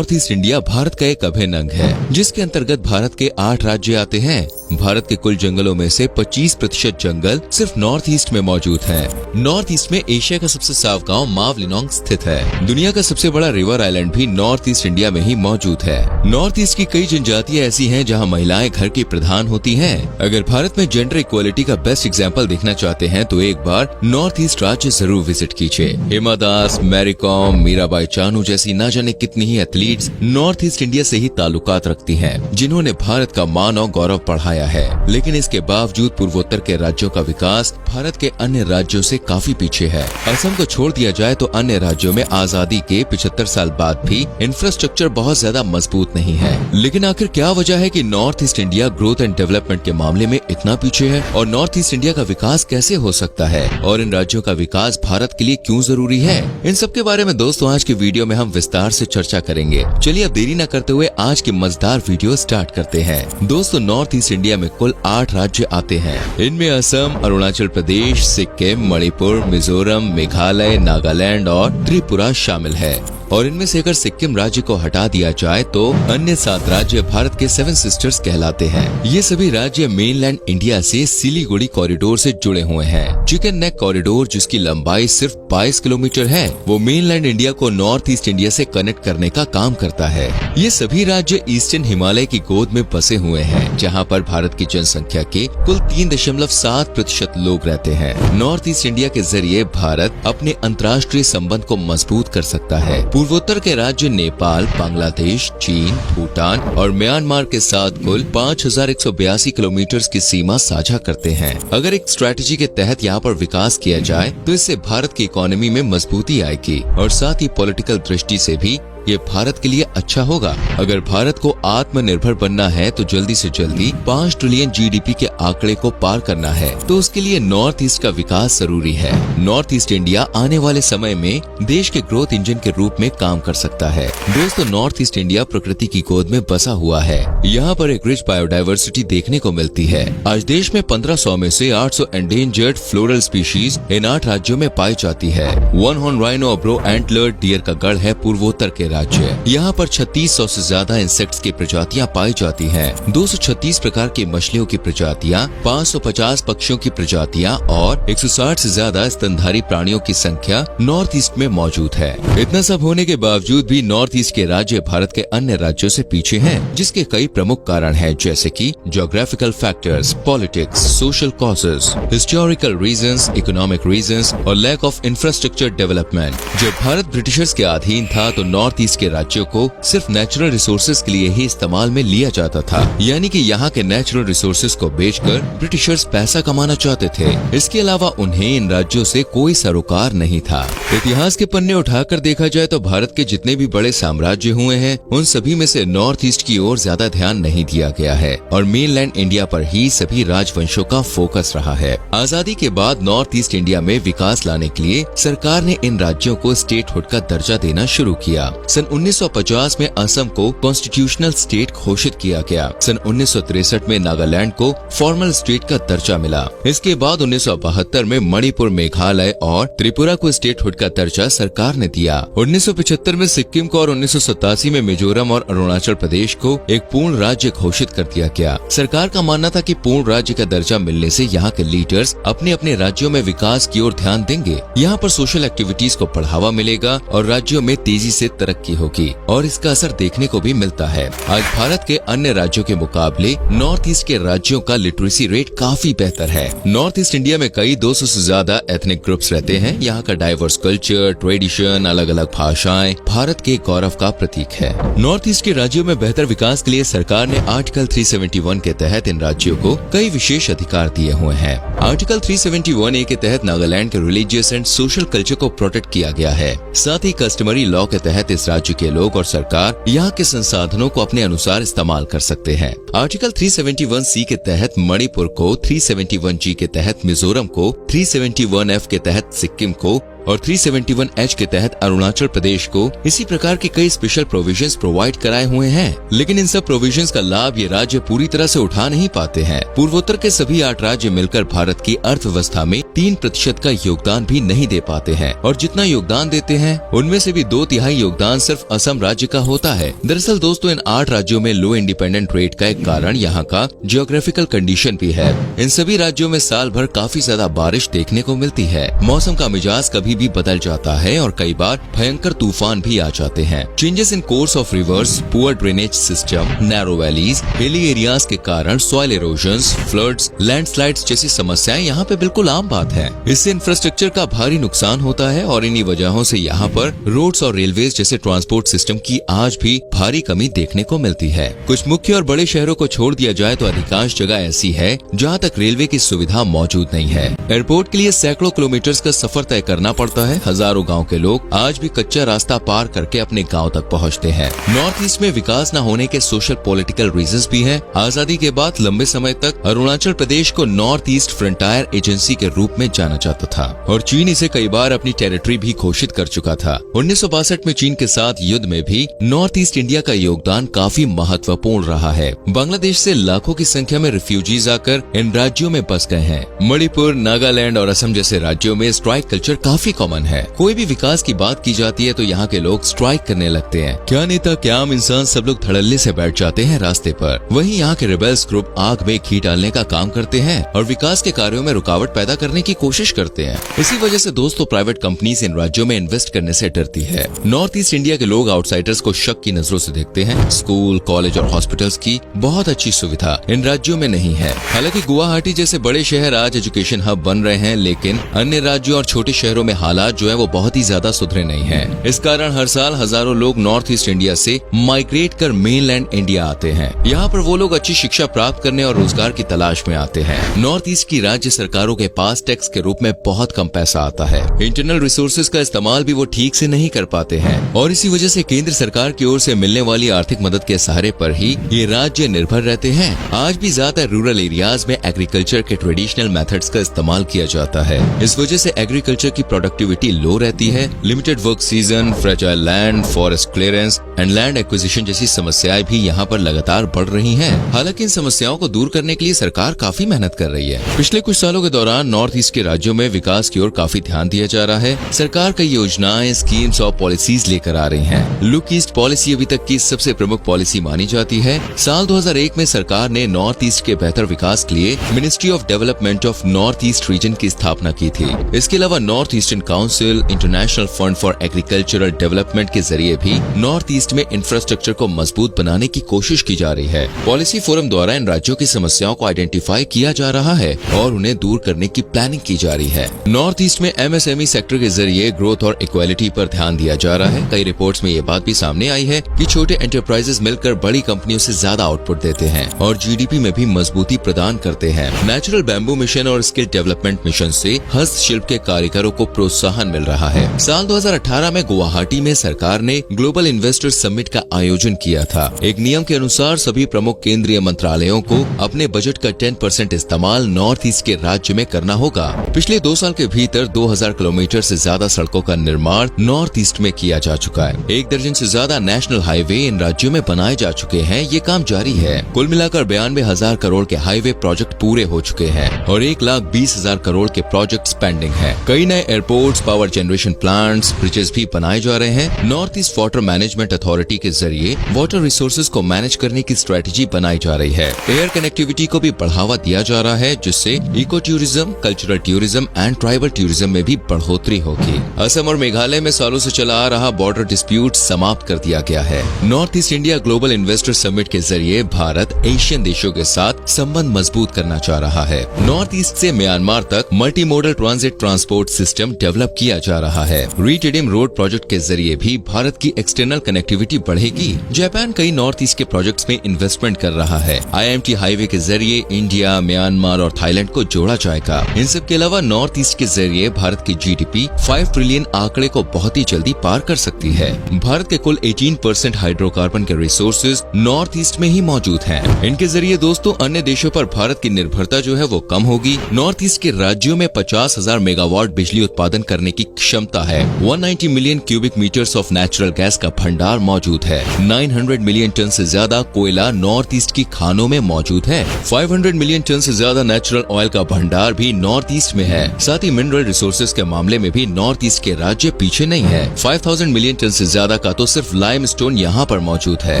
North east India Bharat का एक अभिन्न अंग है, जिसके अंतर्गत भारत के 8 राज्य आते हैं। भारत के कुल जंगलों में से 25% जंगल सिर्फ नॉर्थ ईस्ट में मौजूद हैं। नॉर्थ ईस्ट में एशिया का सबसे साफ गांव मावलिनोंग स्थित है। दुनिया का सबसे बड़ा रिवर आइलैंड भी नॉर्थ ईस्ट इंडिया में ही मौजूद है। नॉर्थ ईस्ट की कई जनजातियां ऐसी हैं जहां महिलाएं घर की प्रधान होती हैं। अगर भारत में जेंडर इक्वालिटी का बेस्ट एग्जाम्पल देखना चाहते हैं तो एक बार नॉर्थ ईस्ट राज्य जरूर विजिट कीजिए। हिमा दास, मैरी कॉम, मीराबाई चानू जैसी न जाने कितनी ही एथलीट्स नॉर्थ ईस्ट इंडिया से ही ताल्लुकात रखती हैं, जिन्होंने भारत का मान और गौरव बढ़ाया है। लेकिन इसके बावजूद पूर्वोत्तर के राज्यों का विकास भारत के अन्य राज्यों से काफी पीछे है। असम को छोड़ दिया जाए तो अन्य राज्यों में आजादी के 75 साल बाद भी इंफ्रास्ट्रक्चर बहुत ज्यादा मजबूत नहीं है। लेकिन आखिर क्या वजह है कि north east India growth and development के मामले में इतना पीछे है, और नॉर्थ ईस्ट इंडिया का विकास कैसे हो सकता है, और इन राज्यों का विकास भारत के लिए क्यों जरूरी है? इन सब के बारे में दोस्तों आज की वीडियो में हम विस्तार से चर्चा करेंगे। चलिए अब देरी न करते हुए आज की मजेदार वीडियो स्टार्ट करते हैं। दोस्तों, नॉर्थ ईस्ट इंडिया में कुल 8 राज्य आते हैं। इनमें असम, अरुणाचल प्रदेश, सिक्किम, मणिपुर, मिजोरम, मेघालय, नागालैंड और त्रिपुरा शामिल है। और इनमें से अगर सिक्किम राज्य को हटा दिया जाए तो अन्य 7 राज्य भारत के 7 सिस्टर्स कहलाते हैं। ये सभी राज्य मेनलैंड इंडिया से सिलीगुड़ी कॉरिडोर से जुड़े हुए हैं। चिकन नेक कॉरिडोर, जिसकी लंबाई सिर्फ 22 किलोमीटर है, वो मेनलैंड इंडिया को नॉर्थ ईस्ट इंडिया से कनेक्ट करने का काम करता है। ये सभी राज्य ईस्टर्न हिमालय की गोद में बसे हुए हैं, जहाँ पर भारत की जनसंख्या के कुल 3.7% लोग रहते हैं। नॉर्थ ईस्ट इंडिया के जरिए भारत अपने अंतर्राष्ट्रीय संबंध को मजबूत कर सकता है। पूर्वोत्तर के राज्य नेपाल, बांग्लादेश, चीन, भूटान और म्यांमार के साथ कुल 5182 किलोमीटर की सीमा साझा करते हैं। अगर एक स्ट्रैटेजी के तहत यहाँ पर विकास किया जाए तो इससे भारत की इकोनॉमी में मजबूती आएगी, और साथ ही पॉलिटिकल दृष्टि से भी ये भारत के लिए अच्छा होगा। अगर भारत को आत्मनिर्भर बनना है तो जल्दी से जल्दी 5 ट्रिलियन जीडीपी के आंकड़े को पार करना है, तो उसके लिए नॉर्थ ईस्ट का विकास जरूरी है। नॉर्थ ईस्ट इंडिया आने वाले समय में देश के ग्रोथ इंजन के रूप में काम कर सकता है। दोस्तों, नॉर्थ ईस्ट इंडिया प्रकृति की गोद में बसा हुआ है। यहाँ पर एक रिच बायोडाइवर्सिटी देखने को मिलती है। आज देश में 1500 में से 800 एंडेंजर्ड फ्लोरल स्पीशीज इन 8 राज्यों में पाई जाती है। One horn rhino brow antlered deer का गढ़ है पूर्वोत्तर के राज्य। यहाँ पर 3600 से ज्यादा इंसेक्ट्स की प्रजातियां पाई जाती हैं। 236 प्रकार की मछलियों की प्रजातियां, 550 पक्षियों की प्रजातियां और 160 से ज्यादा स्तनधारी प्राणियों की संख्या नॉर्थ ईस्ट में मौजूद है। इतना सब होने के बावजूद भी नॉर्थ ईस्ट के राज्य भारत के अन्य राज्यों से पीछे हैं, जिसके कई प्रमुख कारण हैं, जैसे कि geographical factors, politics, social causes, historical reasons, economic reasons और लैक ऑफ इंफ्रास्ट्रक्चर डेवलपमेंट। जब भारत ब्रिटिशर्स के अधीन था तो नॉर्थ ईस्ट के राज्यों को सिर्फ नेचुरल रिसोर्सेज के लिए ही इस्तेमाल में लिया जाता था, यानी कि यहाँ के नेचुरल रिसोर्सेज को बेचकर ब्रिटिशर्स पैसा कमाना चाहते थे। इसके अलावा उन्हें इन राज्यों से कोई सरोकार नहीं था। इतिहास के पन्ने उठाकर देखा जाए तो भारत के जितने भी बड़े साम्राज्य हुए हैं, उन सभी में से नॉर्थ ईस्ट की ओर ज्यादा ध्यान नहीं दिया गया है, और मेनलैंड इंडिया पर ही सभी राजवंशों का फोकस रहा है। आजादी के बाद नॉर्थ ईस्ट इंडिया में विकास लाने के लिए सरकार ने इन राज्यों को स्टेटहुड का दर्जा देना शुरू किया। सन 1950 में असम को कॉन्स्टिट्यूशनल स्टेट घोषित किया गया। सन 1963 में नागालैंड को फॉर्मल स्टेट का दर्जा मिला। इसके बाद 1972 में मणिपुर, मेघालय और त्रिपुरा को स्टेटहुड का दर्जा सरकार ने दिया। 1975 में सिक्किम को और 1987 में मिजोरम और अरुणाचल प्रदेश को एक पूर्ण राज्य घोषित कर दिया गया। सरकार का मानना था कि पूर्ण राज्य का दर्जा मिलने से यहाँ के लीडर्स अपने अपने राज्यों में विकास की ओर ध्यान देंगे। यहाँ पर सोशल एक्टिविटीज को बढ़ावा मिलेगा और राज्यों में तेजी से तरक्की होगी, और इसका असर देखने को भी मिलता है। आज भारत के अन्य राज्यों के मुकाबले नॉर्थ ईस्ट के राज्यों का लिटरेसी रेट काफी बेहतर है। नॉर्थ ईस्ट इंडिया में कई 200 से ज्यादा एथनिक ग्रुप्स रहते हैं। यहाँ का डाइवर्स कल्चर, ट्रेडिशन, अलग अलग भाषाएं भारत के गौरव का प्रतीक है। नॉर्थ ईस्ट के राज्यों में बेहतर विकास के लिए सरकार ने आर्टिकल 371 के तहत इन राज्यों को कई विशेष अधिकार दिए हुए हैं। आर्टिकल 371A के तहत नागालैंड के रिलीजियस एंड सोशल कल्चर को प्रोटेक्ट किया गया है। साथ ही कस्टमरी लॉ के तहत इस राज्य के लोग और सरकार यहाँ के संसाधनों को अपने अनुसार इस्तेमाल कर सकते हैं। आर्टिकल 371C के तहत मणिपुर को, 371G के तहत मिजोरम को, 371F के तहत सिक्किम को और 371H के तहत अरुणाचल प्रदेश को इसी प्रकार के कई स्पेशल प्रोविजंस प्रोवाइड कराए हुए हैं। लेकिन इन सब प्रोविजंस का लाभ ये राज्य पूरी तरह से उठा नहीं पाते हैं। पूर्वोत्तर के सभी 8 राज्य मिलकर भारत की अर्थव्यवस्था में 3% का योगदान भी नहीं दे पाते हैं और जितना योगदान देते हैं उनमें से भी 2/3 योगदान सिर्फ असम राज्य का होता है। दरअसल दोस्तों, इन 8 राज्यों में लो इंडिपेंडेंट रेट का एक कारण यहाँ का जियोग्राफिकल कंडीशन भी है। इन सभी राज्यों में साल भर काफी ज्यादा बारिश देखने को मिलती है। मौसम का मिजाज कभी भी बदल जाता है और कई बार भयंकर तूफान भी आ जाते हैं। Changes in course of reverse, poor drainage system, narrow valleys, hilly areas के कारण सॉइल इरोजन्स, फ्लड्स, लैंडस्लाइड्स जैसी समस्याएं यहाँ पे बिल्कुल आम बात है। इससे इंफ्रास्ट्रक्चर का भारी नुकसान होता है और इन्हीं वजहों से यहाँ पर रोड्स और रेलवेज जैसे ट्रांसपोर्ट सिस्टम की आज भी भारी कमी देखने को मिलती है। कुछ मुख्य और बड़े शहरों को छोड़ दिया जाए तो अधिकांश जगह ऐसी है जहाँ तक रेलवे की सुविधा मौजूद नहीं है। एयरपोर्ट के लिए सैकड़ों किलोमीटर्स का सफर तय करना पड़ता है। हजारों गाँव के लोग आज भी कच्चा रास्ता पार करके अपने गाँव तक पहुँचते हैं। नॉर्थ ईस्ट में विकास न होने के सोशल पॉलिटिकल रीजंस भी हैं। आजादी के बाद लंबे समय तक अरुणाचल प्रदेश को नॉर्थ ईस्ट फ्रंटायर एजेंसी के रूप में जाना जाता था और चीन इसे कई बार अपनी टेरिटरी भी घोषित कर चुका था। 1962 में चीन के साथ युद्ध में भी नॉर्थ ईस्ट इंडिया का योगदान काफी महत्वपूर्ण रहा है। बांग्लादेश से लाखों की संख्या में रिफ्यूजीज आकर इन राज्यों में बस गए हैं। मणिपुर, नागालैंड और असम जैसे राज्यों में स्ट्राइक कल्चर काफी कॉमन है। कोई भी विकास की बात की जाती है तो यहाँ के लोग स्ट्राइक करने लगते हैं। क्या नेता, क्या आम इंसान, सब लोग धड़ल्ले से बैठ जाते हैं रास्ते पर। वहीं यहाँ के रिबेल्स ग्रुप आग में घी डालने का काम करते हैं और विकास के कार्यों में रुकावट पैदा करने की कोशिश करते हैं। इसी वजह से दोस्तों प्राइवेट कंपनीज इन राज्यों में इन्वेस्ट करने से डरती है। नॉर्थ ईस्ट इंडिया के लोग आउटसाइडर्स को शक की नजरों से देखते हैं। स्कूल, कॉलेज और हॉस्पिटल्स की बहुत अच्छी सुविधा इन राज्यों में नहीं है। हालांकि गुवाहाटी जैसे बड़े शहर आज एजुकेशन हब बन रहे हैं, लेकिन अन्य राज्यों और छोटे शहरों में हालात जो है वो बहुत ही ज्यादा सुधरे नहीं है। इस कारण हर साल हजारों लोग नॉर्थ ईस्ट इंडिया से माइग्रेट कर मेनलैंड इंडिया आते हैं। यहाँ पर वो लोग अच्छी शिक्षा प्राप्त करने और रोजगार की तलाश में आते हैं। नॉर्थ ईस्ट की राज्य सरकारों के पास टैक्स के रूप में बहुत कम पैसा आता है। इंटरनल रिसोर्सेज का इस्तेमाल भी वो ठीक से नहीं कर पाते हैं और इसी वजह से केंद्र सरकार की ओर से मिलने वाली आर्थिक मदद के सहारे पर ही ये राज्य निर्भर रहते हैं। आज भी ज्यादा रूरल एरियाज में एग्रीकल्चर के ट्रेडिशनल मेथड्स का इस्तेमाल किया जाता है। इस वजह से एग्रीकल्चर की प्रोडक्टिविटी लो रहती है। Limited work season, fragile land, forest clearance and land acquisition जैसी समस्याएं भी यहाँ पर लगातार बढ़ रही हैं। हालांकि इन समस्याओं को दूर करने के लिए सरकार काफी मेहनत कर रही है। पिछले कुछ सालों के दौरान नॉर्थ ईस्ट के राज्यों में विकास की ओर काफी ध्यान दिया जा रहा है। सरकार कई योजनाएं, स्कीम्स और पॉलिसीज लेकर आ रही है। लुक ईस्ट पॉलिसी अभी तक की सबसे प्रमुख पॉलिसी मानी जाती है। साल 2001 में सरकार ने नॉर्थ ईस्ट के बेहतर विकास के लिए ministry of development of north east region की स्थापना की थी। इसके अलावा north eastern council, international fund for agricultural development के जरिए भी नॉर्थ ईस्ट में इंफ्रास्ट्रक्चर को मजबूत बनाने की कोशिश की जा रही है। पॉलिसी फोरम द्वारा इन राज्यों की समस्याओं को आइडेंटिफाई किया जा रहा है और उन्हें दूर करने की प्लानिंग की जा रही है। नॉर्थ ईस्ट में MSME सेक्टर के जरिए ग्रोथ और इक्वालिटी पर ध्यान दिया जा रहा है। कई रिपोर्ट्स में ये बात भी सामने आई है कि छोटे एंटरप्राइजेस मिलकर बड़ी कंपनियों से ज्यादा आउटपुट देते हैं और GDP में भी मजबूती प्रदान करते हैं। नेचुरल बैम्बू मिशन और स्किल डेवलपमेंट मिशन से हस्तशिल्प के कारीगरों को प्रोत्साहन मिल रहा है। साल 2018 में गुवाहाटी में सरकार ने ग्लोबल इन्वेस्टर समिट का आयोजन किया था। एक नियम के अनुसार सभी प्रमुख केंद्रीय मंत्रालयों को अपने बजट का 10% इस्तेमाल नॉर्थ ईस्ट के राज्य में करना होगा। पिछले 2 साल के भीतर 2000 किलोमीटर से ज्यादा सड़कों का निर्माण नॉर्थ ईस्ट में किया जा चुका है। 1 दर्जन से ज्यादा नेशनल हाईवे इन राज्यों में बनाए जा चुके हैं। ये काम जारी है। कुल मिलाकर 92,000 करोड़ के हाईवे प्रोजेक्ट पूरे हो चुके हैं और 1,20,000 करोड़ के प्रोजेक्ट पेंडिंग है। कई नए airports, power generation plants, bridges भी बनाए जा रहे हैं। North east water management authority के जरिए वाटर रिसोर्सेज को मैनेज करने की स्ट्रेटेजी बनाई जा रही है। एयर कनेक्टिविटी को भी बढ़ावा दिया जा रहा है, जिससे eco tourism, cultural tourism and tribal tourism में भी बढ़ोतरी होगी। असम और मेघालय में सालों से चला आ रहा बॉर्डर डिस्प्यूट समाप्त कर दिया गया है। North east India global investor summit के जरिए भारत एशियन देशों के साथ संबंध मजबूत करना चाह रहा है। नॉर्थ ईस्ट से म्यांमार तक multi modal transit transport system develop किया जा रहा है। रीटेडिम रोड प्रोजेक्ट के जरिए भी भारत की एक्सटर्नल कनेक्टिविटी कनेक्टिविटी बढ़ेगी। जापान कई नॉर्थ ईस्ट के प्रोजेक्ट्स में इन्वेस्टमेंट कर रहा है। IMT हाईवे के जरिए इंडिया, म्यांमार और थाईलैंड को जोड़ा जाएगा। इन सब के अलावा नॉर्थ ईस्ट के जरिए भारत की GDP 5 ट्रिलियन आंकड़े को बहुत ही जल्दी पार कर सकती है। भारत के कुल 18% हाइड्रोकार्बन के रिसोर्सेज नॉर्थ ईस्ट में ही मौजूद हैं। इनके जरिए दोस्तों अन्य देशों पर भारत की निर्भरता जो है वो कम होगी। नॉर्थ ईस्ट के राज्यों में 50,000 मेगावाट बिजली उत्पादन करने की क्षमता है। 190 million cubic metres of natural gas का भंडार मौजूद है। 900 मिलियन टन से ज्यादा कोयला नॉर्थ ईस्ट की खानों में मौजूद है। 500 मिलियन टन से ज्यादा नेचुरल ऑयल का भंडार भी नॉर्थ ईस्ट में है। साथ ही मिनरल रिसोर्सेज के मामले में भी नॉर्थ ईस्ट के राज्य पीछे नहीं है। 5000 मिलियन टन से ज्यादा का तो सिर्फ लाइमस्टोन यहाँ पर मौजूद है।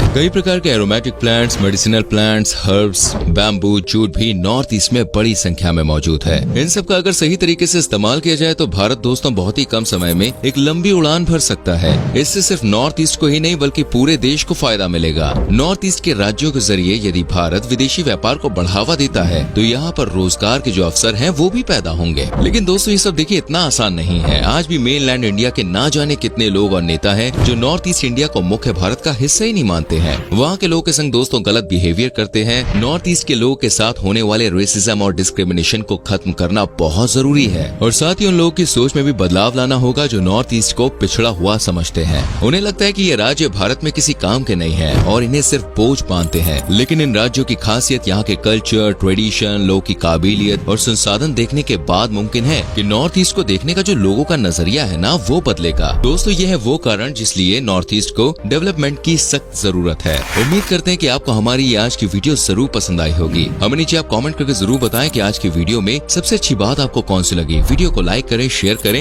कई प्रकार के aromatic plants, medicinal plants, herbs, bamboo, jute भी नॉर्थ ईस्ट में बड़ी संख्या में मौजूद है। इन सब का अगर सही तरीके से इस्तेमाल किया जाए तो भारत दोस्तों बहुत ही कम समय में एक लंबी उड़ान भर सकता है। इससे सिर्फ नॉर्थ ईस्ट को ही नहीं बल्कि पूरे देश को फायदा मिलेगा। नॉर्थ ईस्ट के राज्यों के जरिए यदि भारत विदेशी व्यापार को बढ़ावा देता है तो यहाँ पर रोजगार के जो अवसर हैं वो भी पैदा होंगे। लेकिन दोस्तों ये सब देखिए इतना आसान नहीं है। आज भी मेनलैंड इंडिया के ना जाने कितने लोग और नेता हैं जो नॉर्थ ईस्ट इंडिया को मुख्य भारत का हिस्सा ही नहीं मानते हैं। वहाँ के लोगों के संग दोस्तों गलत बिहेवियर करते हैं। नॉर्थ ईस्ट के लोगों के साथ होने वाले रेसिज्म और डिस्क्रिमिनेशन को खत्म करना बहुत जरूरी है और साथ ही उन लोगों की सोच में भी बदलाव लाना होगा जो नॉर्थ ईस्ट को पिछड़ा हुआ समझते हैं। उन्हें लगता है कि ये राज्य भारत में किसी काम के नहीं है और इन्हें सिर्फ बोझ मानते हैं। लेकिन इन राज्यों की खासियत यहाँ के कल्चर, ट्रेडिशन, लोगों की काबिलियत और संसाधन देखने के बाद मुमकिन है कि नॉर्थ ईस्ट को देखने का जो लोगों का नजरिया है ना वो बदलेगा। दोस्तों ये है वो कारण जिसलिए नॉर्थ ईस्ट को डेवलपमेंट की सख्त जरूरत है। उम्मीद करते हैं कि आपको हमारी ये आज की वीडियो जरूर पसंद आई होगी। हमें नीचे आप कमेंट करके जरूर बताएं कि आज की वीडियो में सबसे अच्छी बात आपको कौन सी लगी। वीडियो को लाइक करें, शेयर करें